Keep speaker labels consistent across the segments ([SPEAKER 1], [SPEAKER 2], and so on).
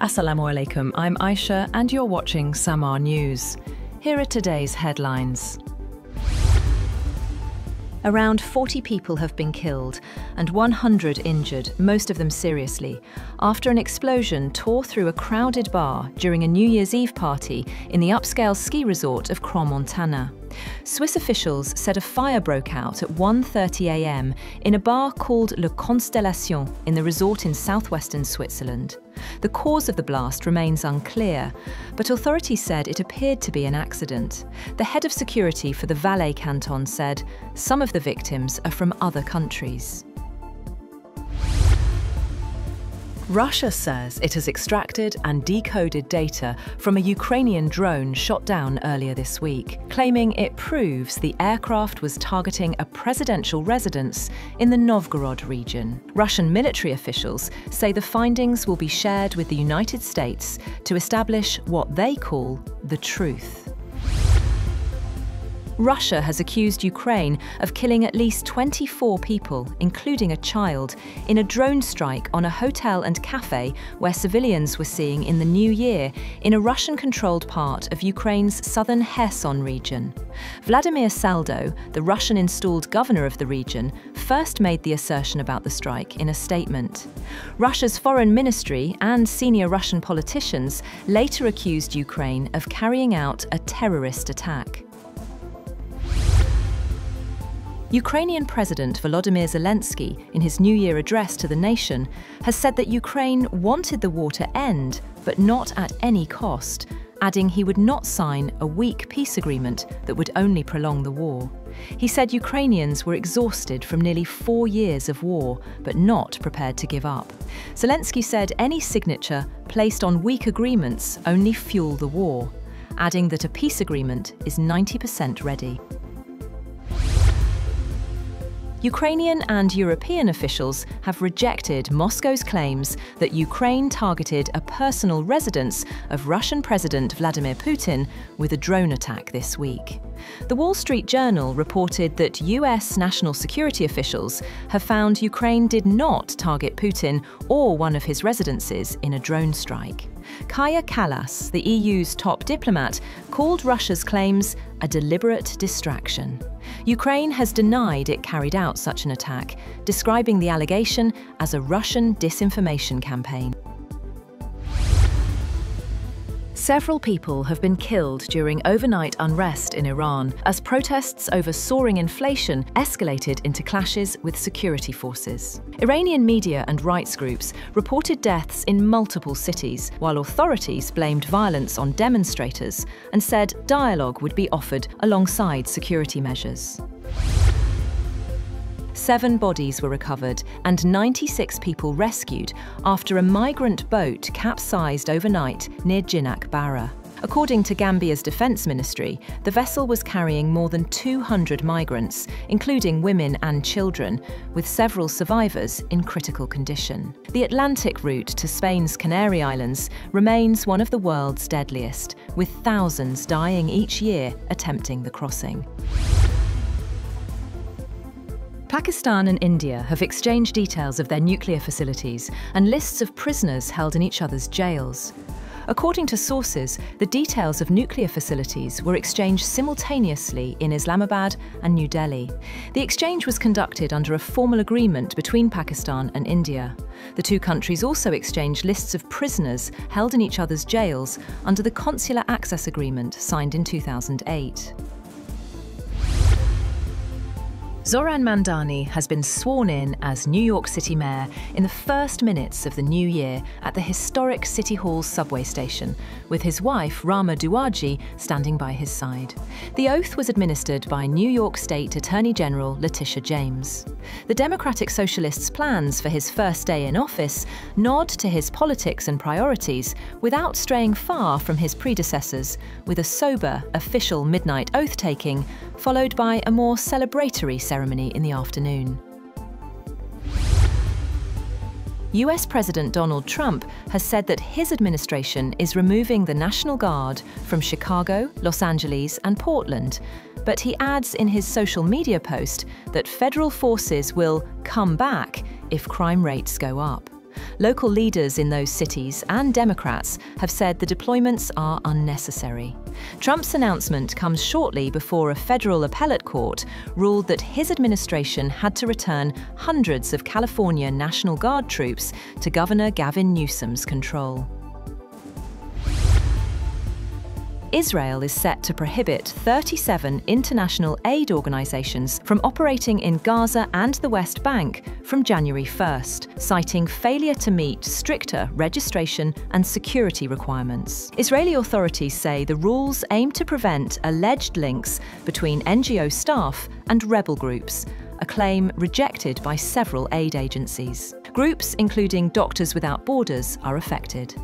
[SPEAKER 1] Assalamu alaikum, I'm Aisha and you're watching Samaa News. Here are today's headlines. Around 40 people have been killed and 100 injured, most of them seriously, after an explosion tore through a crowded bar during a New Year's Eve party in the upscale ski resort of Crans-Montana. Swiss officials said a fire broke out at 1:30 a.m. in a bar called Le Constellation in the resort in southwestern Switzerland. The cause of the blast remains unclear, but authorities said it appeared to be an accident. The head of security for the Valais canton said some of the victims are from other countries. Russia says it has extracted and decoded data from a Ukrainian drone shot down earlier this week, claiming it proves the aircraft was targeting a presidential residence in the Novgorod region. Russian military officials say the findings will be shared with the United States to establish what they call the truth. Russia has accused Ukraine of killing at least 24 people, including a child, in a drone strike on a hotel and cafe where civilians were skiing in the new year in a Russian-controlled part of Ukraine's southern Kherson region. Vladimir Saldo, the Russian-installed governor of the region, first made the assertion about the strike in a statement. Russia's foreign ministry and senior Russian politicians later accused Ukraine of carrying out a terrorist attack. Ukrainian President Volodymyr Zelenskiy, in his New Year address to the nation, has said that Ukraine wanted the war to end, but not at any cost, adding he would not sign a weak peace agreement that would only prolong the war. He said Ukrainians were exhausted from nearly 4 years of war, but not prepared to give up. Zelenskiy said any signature placed on weak agreements only fuel the war, adding that a peace agreement is 90% ready. Ukrainian and European officials have rejected Moscow's claims that Ukraine targeted a personal residence of Russian President Vladimir Putin with a drone attack this week. The Wall Street Journal reported that US national security officials have found Ukraine did not target Putin or one of his residences in a drone strike. Kaja Kallas, the EU's top diplomat, called Russia's claims a deliberate distraction. Ukraine has denied it carried out such an attack, describing the allegation as a Russian disinformation campaign. Several people have been killed during overnight unrest in Iran as protests over soaring inflation escalated into clashes with security forces. Iranian media and rights groups reported deaths in multiple cities, while authorities blamed violence on demonstrators and said dialogue would be offered alongside security measures. 7 bodies were recovered and 96 people rescued after a migrant boat capsized overnight near Jinak Bara. According to Gambia's defence ministry, the vessel was carrying more than 200 migrants, including women and children, with several survivors in critical condition. The Atlantic route to Spain's Canary Islands remains one of the world's deadliest, with thousands dying each year attempting the crossing. Pakistan and India have exchanged details of their nuclear facilities and lists of prisoners held in each other's jails. According to sources, the details of nuclear facilities were exchanged simultaneously in Islamabad and New Delhi. The exchange was conducted under a formal agreement between Pakistan and India. The two countries also exchanged lists of prisoners held in each other's jails under the Consular Access Agreement signed in 2008. Zoran Mandani has been sworn in as New York City Mayor in the first minutes of the new year at the historic City Hall subway station, with his wife, Rama Duwaji, standing by his side. The oath was administered by New York State Attorney General Letitia James. The Democratic Socialists' plans for his first day in office nod to his politics and priorities without straying far from his predecessors, with a sober, official midnight oath-taking, followed by a more celebratory ceremony in the afternoon. US President Donald Trump has said that his administration is removing the National Guard from Chicago, Los Angeles and Portland, but he adds in his social media post that federal forces will come back if crime rates go up. Local leaders in those cities and Democrats have said the deployments are unnecessary. Trump's announcement comes shortly before a federal appellate court ruled that his administration had to return hundreds of California National Guard troops to Governor Gavin Newsom's control. Israel is set to prohibit 37 international aid organisations from operating in Gaza and the West Bank from January 1st, citing failure to meet stricter registration and security requirements. Israeli authorities say the rules aim to prevent alleged links between NGO staff and rebel groups, a claim rejected by several aid agencies. Groups including Doctors Without Borders are affected.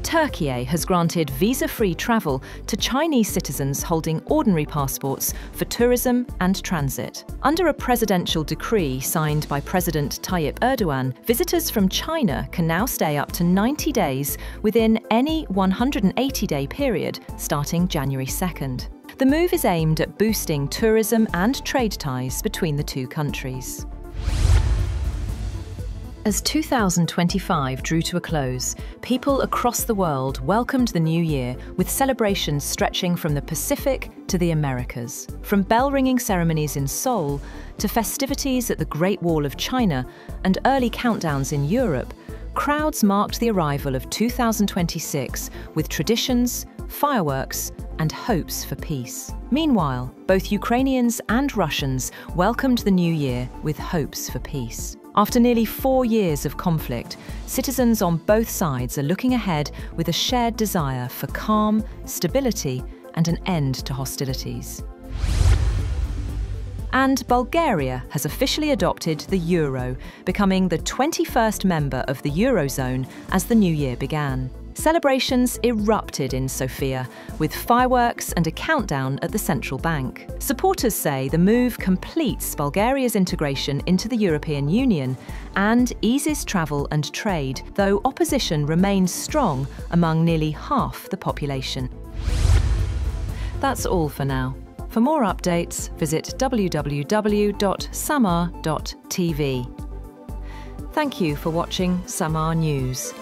[SPEAKER 1] Turkey has granted visa-free travel to Chinese citizens holding ordinary passports for tourism and transit. Under a presidential decree signed by President Tayyip Erdogan, visitors from China can now stay up to 90 days within any 180-day period starting January 2nd. The move is aimed at boosting tourism and trade ties between the two countries. As 2025 drew to a close, people across the world welcomed the new year with celebrations stretching from the Pacific to the Americas. From bell-ringing ceremonies in Seoul to festivities at the Great Wall of China and early countdowns in Europe, crowds marked the arrival of 2026 with traditions, fireworks, and hopes for peace. Meanwhile, both Ukrainians and Russians welcomed the new year with hopes for peace. After nearly 4 years of conflict, citizens on both sides are looking ahead with a shared desire for calm, stability, and an end to hostilities. And Bulgaria has officially adopted the euro, becoming the 21st member of the Eurozone as the new year began. Celebrations erupted in Sofia, with fireworks and a countdown at the central bank. Supporters say the move completes Bulgaria's integration into the European Union and eases travel and trade, though opposition remains strong among nearly half the population. That's all for now. For more updates, visit www.samaa.tv. Thank you for watching Samaa News.